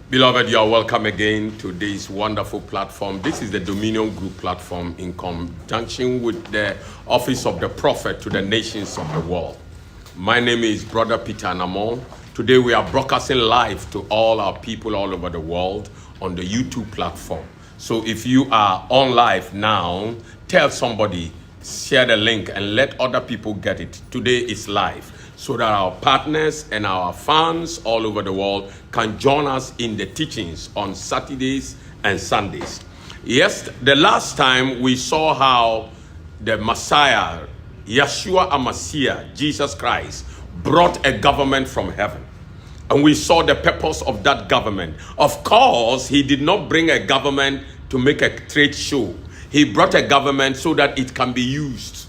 Beloved, you are welcome again to this wonderful platform. This is the Dominion Group platform in conjunction with the Office of the Prophet to the nations of the world. My name is Brother Peter Namon. Today we are broadcasting live to all our people all over the world on the YouTube platform. So if you are on live now, tell somebody, share the link and let other people get it. Today is live, so that our partners and our fans all over the world can join us in the teachings on Saturdays and Sundays. Yes, the last time we saw how the Messiah, Yeshua HaMashiach, Jesus Christ, brought a government from heaven. And we saw the purpose of that government. Of course, he did not bring a government to make a trade show. He brought a government so that it can be used.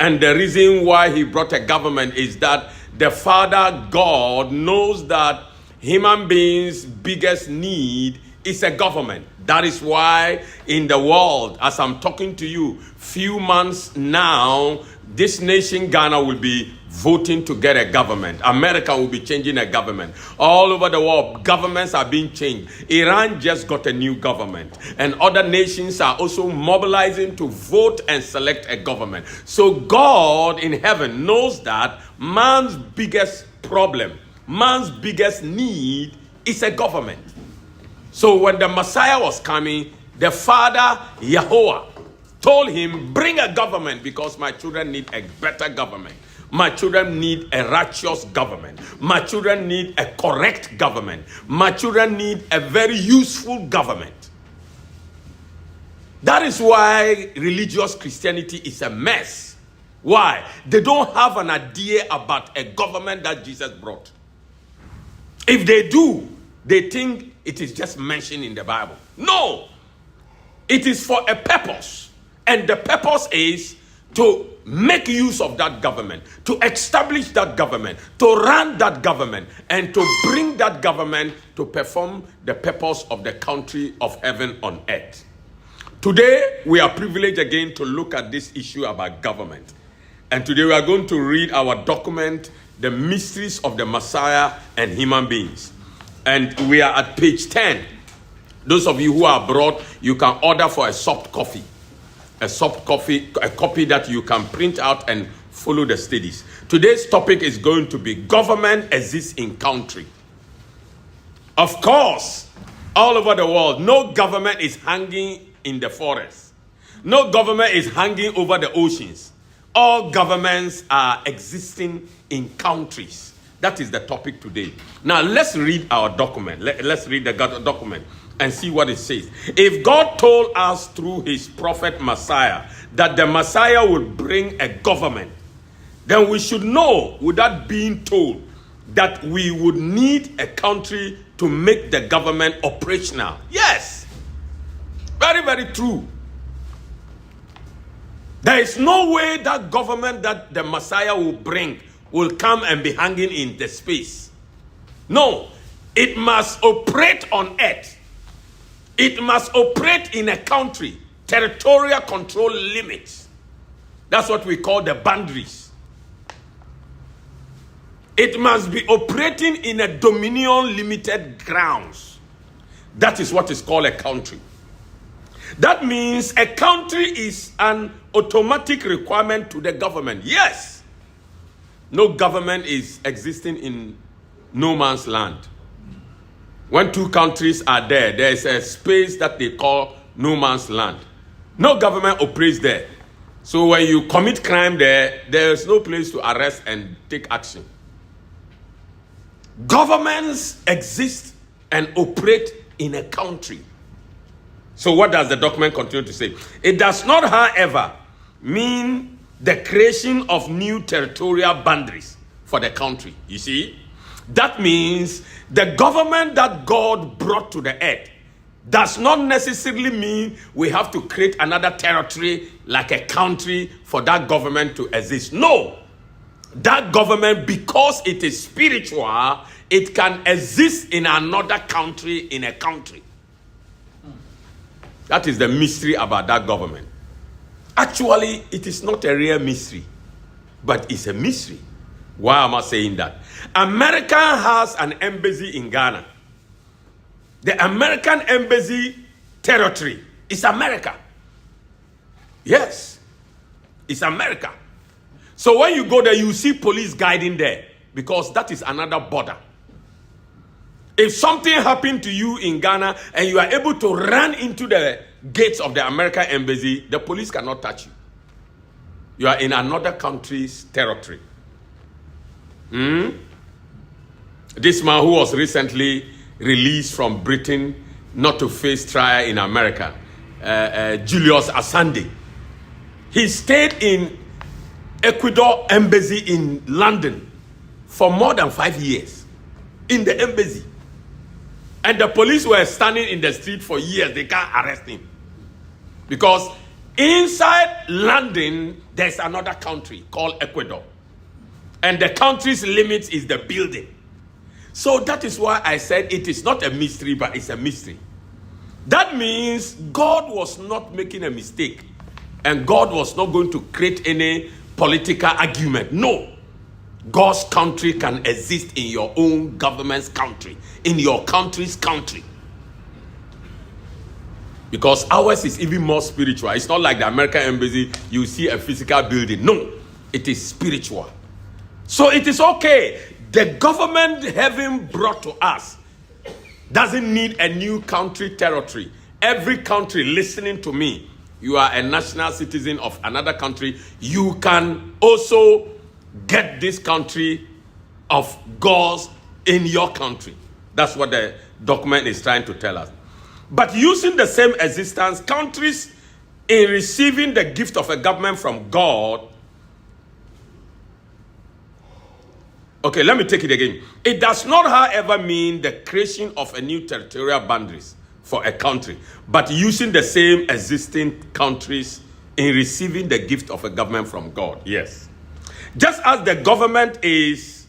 And the reason why he brought a government is that the Father God knows that human beings' biggest need is a government. That is why in the world, as I'm talking to you, few months now, this nation, Ghana, will be voting to get a government. America will be changing a government. All over the world, governments are being changed. Iran just got a new government. And other nations are also mobilizing to vote and select a government. So God in heaven knows that man's biggest problem, man's biggest need is a government. So when the Messiah was coming, the Father, Yahweh, told him, bring a government because my children need a better government. My children need a righteous government. My children need a correct government. My children need a very useful government. That is why religious Christianity is a mess. Why? They don't have an idea about a government that Jesus brought. If they do, they think it is just mentioned in the Bible. No! It is for a purpose. And the purpose is to make use of that government, to establish that government, to run that government, and to bring that government to perform the purpose of the country of heaven on earth. Today, we are privileged again to look at this issue about government. And today we are going to read our document, The Mysteries of the Messiah and Human Beings. And we are at page 10. Those of you who are abroad, you can order for a soft copy. A copy that you can print out and follow the studies. Today's topic is going to be government exists in country. Of course, all over the world, no government is hanging in the forest. No government is hanging over the oceans. All governments are existing in countries. That is the topic today. Now, let's read our document. Let's read the document and see what it says. If God told us through his prophet Messiah that the Messiah would bring a government, then we should know, without being told, that we would need a country to make the government operational. Yes. Very, very true. There is no way that government that the Messiah will bring will come and be hanging in the space. No. It must operate on earth. It must operate in a country, territorial control limits. That's what we call the boundaries. It must be operating in a dominion limited grounds. That is what is called a country. That means a country is an automatic requirement to the government. Yes. No government is existing in no man's land. When two countries are there, there is a space that they call no man's land. No government operates there. So when you commit crime there, there is no place to arrest and take action. Governments exist and operate in a country. So what does the document continue to say? It does not, however, mean the creation of new territorial boundaries for the country. You see? That means the government that God brought to the earth does not necessarily mean we have to create another territory like a country for that government to exist. No. That government, because it is spiritual, it can exist in another country in a country. That is the mystery about that government. Actually, it is not a real mystery, but it's a mystery. Why am I saying that? America has an embassy in Ghana. The American embassy territory is America. Yes, it's America. So when you go there, you see police guiding there because that is another border. If something happened to you in Ghana and you are able to run into the gates of the American embassy, the police cannot touch you. You are in another country's territory. This man who was recently released from Britain not to face trial in America, Julius Assange, he stayed in Ecuador embassy in London for more than 5 years in the embassy. And the police were standing in the street for years. They can't arrest him. Because inside London, there's another country called Ecuador. And the country's limit is the building. So that is why I said it is not a mystery, but it's a mystery. That means God was not making a mistake. And God was not going to create any political argument. No. God's country can exist in your own government's country, in your country's country. Because ours is even more spiritual. It's not like the American embassy, you see a physical building. No, it is spiritual. So it is okay. The government heaven brought to us doesn't need a new country territory. Every country listening to me, you are a national citizen of another country, you can also get this country of God's in your country. That's what the document is trying to tell us. But using the same existence, countries in receiving the gift of a government from God. Okay, let me take it again. It does not, however, mean the creation of a new territorial boundaries for a country, but using the same existing countries in receiving the gift of a government from God. Yes. Just as the government is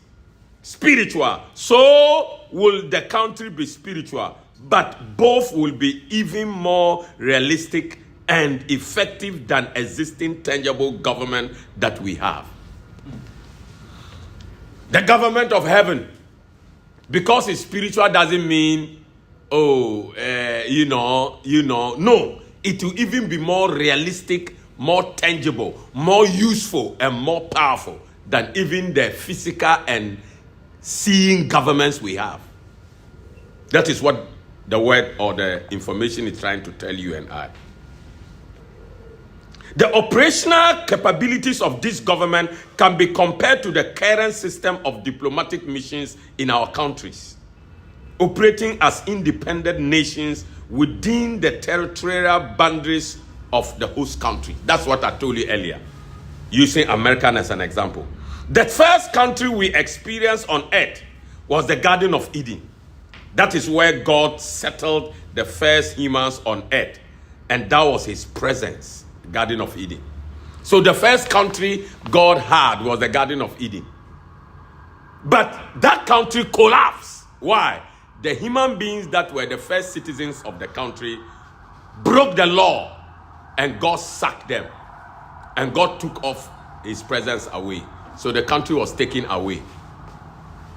spiritual, so will the country be spiritual. But both will be even more realistic and effective than existing tangible government that we have. The government of heaven, because it's spiritual, doesn't mean, no. It will even be more realistic, more tangible, more useful, and more powerful than even the physical and seeing governments we have. That is what the word or the information is trying to tell you and I. The operational capabilities of this government can be compared to the current system of diplomatic missions in our countries, operating as independent nations within the territorial boundaries of the host country. That's what I told you earlier, using America as an example. The first country we experienced on earth was the Garden of Eden. That is where God settled the first humans on earth. And that was his presence, Garden of Eden. So the first country God had was the Garden of Eden. But that country collapsed. Why? The human beings that were the first citizens of the country broke the law, and God sacked them. And God took off his presence away. So the country was taken away.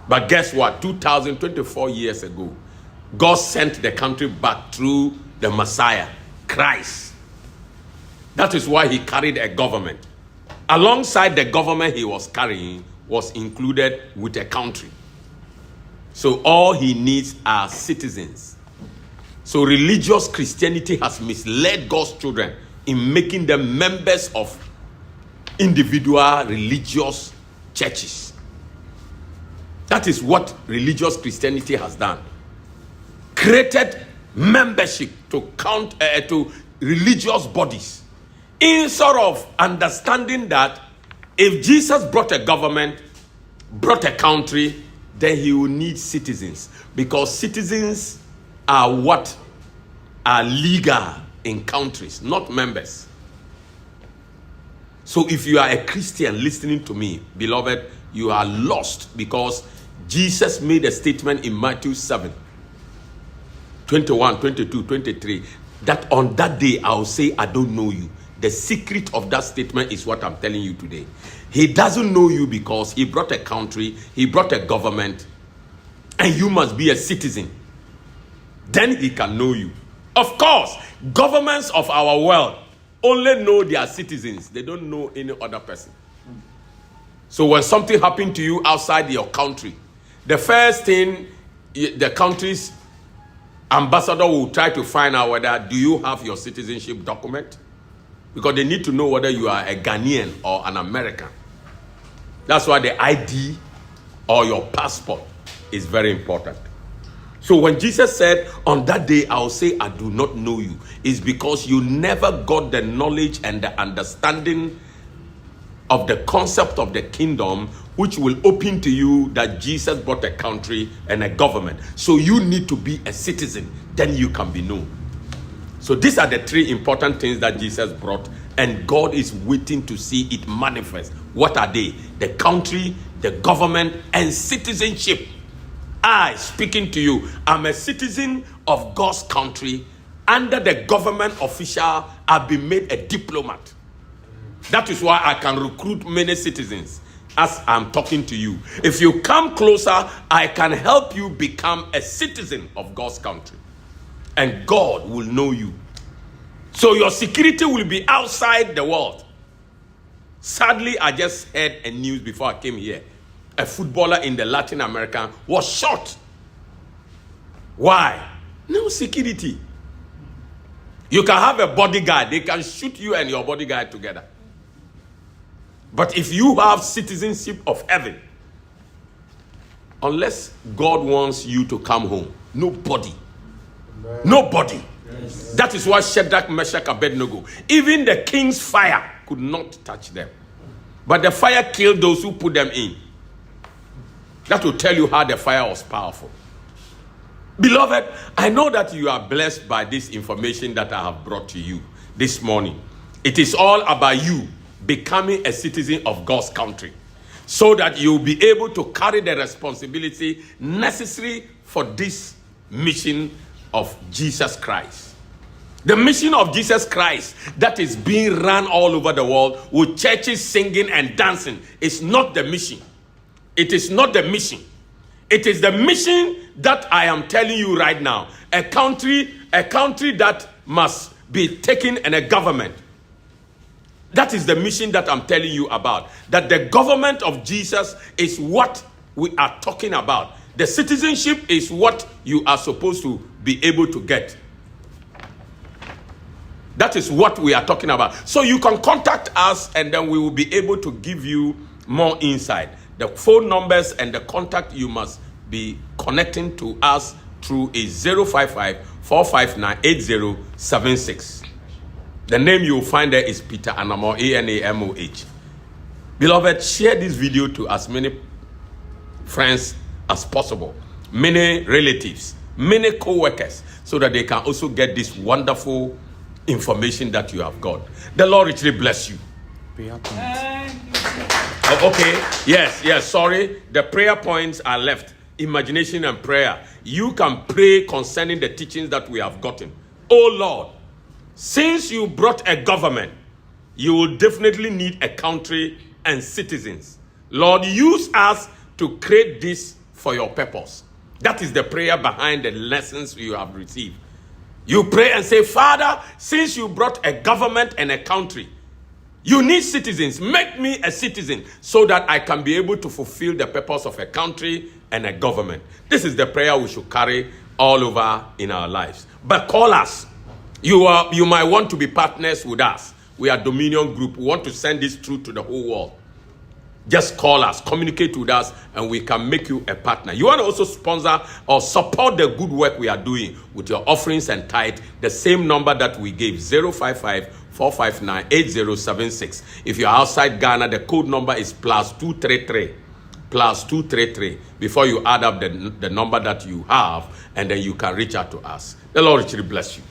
But guess what? 2024 years ago, God sent the country back through the Messiah, Christ. That is why he carried a government. Alongside the government he was carrying was included with a country. So all he needs are citizens. So religious Christianity has misled God's children in making them members of individual religious churches. That is what religious Christianity has done. Created membership to count to religious bodies, instead of understanding that if Jesus brought a government, brought a country, then he will need citizens, because citizens are what are legal in countries, not members. So if you are a Christian listening to me, beloved, you are lost, because Jesus made a statement in Matthew 7, 21, 22, 23, that on that day I will say, I don't know you. The secret of that statement is what I'm telling you today. He doesn't know you because he brought a country, he brought a government, and you must be a citizen. then he can know you. Of course, governments of our world only know their citizens. They don't know any other person. So when something happened to you outside your country, the first thing the country's ambassador will try to find out whether do you have your citizenship document, because they need to know whether you are a Ghanaian or an American. That's why the ID or your passport is very important. So when Jesus said, on that day I'll say I do not know you, is because you never got the knowledge and the understanding of the concept of the kingdom, which will open to you that Jesus brought a country and a government. So you need to be a citizen, then you can be known. So these are the three important things that Jesus brought, and God is waiting to see it manifest. What are they? The country, the government, and citizenship. I, speaking to you, I'm a citizen of God's country. Under the government official, I've been made a diplomat. That is why I can recruit many citizens as I'm talking to you. If you come closer, I can help you become a citizen of God's country. And God will know you. So your security will be outside the world. Sadly, I just heard a news before I came here. A footballer in the Latin America was shot. Why? No security. You can have a bodyguard. They can shoot you and your bodyguard together. But if you have citizenship of heaven, unless God wants you to come home, nobody. Nobody. Yes. That is why Shadrach, Meshach, Abednego, even the king's fire could not touch them. But the fire killed those who put them in. That will tell you how the fire was powerful. Beloved, I know that you are blessed by this information that I have brought to you this morning. It is all about you becoming a citizen of God's country, so that you'll be able to carry the responsibility necessary for this mission of Jesus Christ. The mission of Jesus Christ that is being run all over the world with churches singing and dancing is not the mission. It is not the mission. It is the mission that I am telling you right now. A country that must be taken, and a government. That is the mission that I'm telling you about. That the government of Jesus is what we are talking about. The citizenship is what you are supposed to be able to get. That is what we are talking about. So you can contact us, and then we will be able to give you more insight. The phone numbers and the contact you must be connecting to us through is 055-459-8076. The name you will find there is Peter Anamo, A-N-A-M-O-H. Beloved, share this video to as many friends as possible, many relatives, many co-workers, so that they can also get this wonderful information that you have got. The Lord richly bless you. Okay, yes, sorry. The prayer points are left. Imagination and prayer. You can pray concerning the teachings that we have gotten. Oh Lord, since you brought a government, you will definitely need a country and citizens. Lord, use us to create this for your purpose. That is the prayer behind the lessons you have received. You pray and say, Father, since you brought a government and a country, you need citizens. Make me a citizen so that I can be able to fulfill the purpose of a country and a government. This is the prayer we should carry all over in our lives. But call us. You might want to be partners with us. We are Dominion Group. We want to send this truth to the whole world. Just call us, communicate with us, and we can make you a partner. You want to also sponsor or support the good work we are doing with your offerings and tithe. The same number that we gave, 055-459-8076. If you're outside Ghana, the code number is +233. +233. Before you add up the number that you have, and then you can reach out to us. The Lord richly bless you.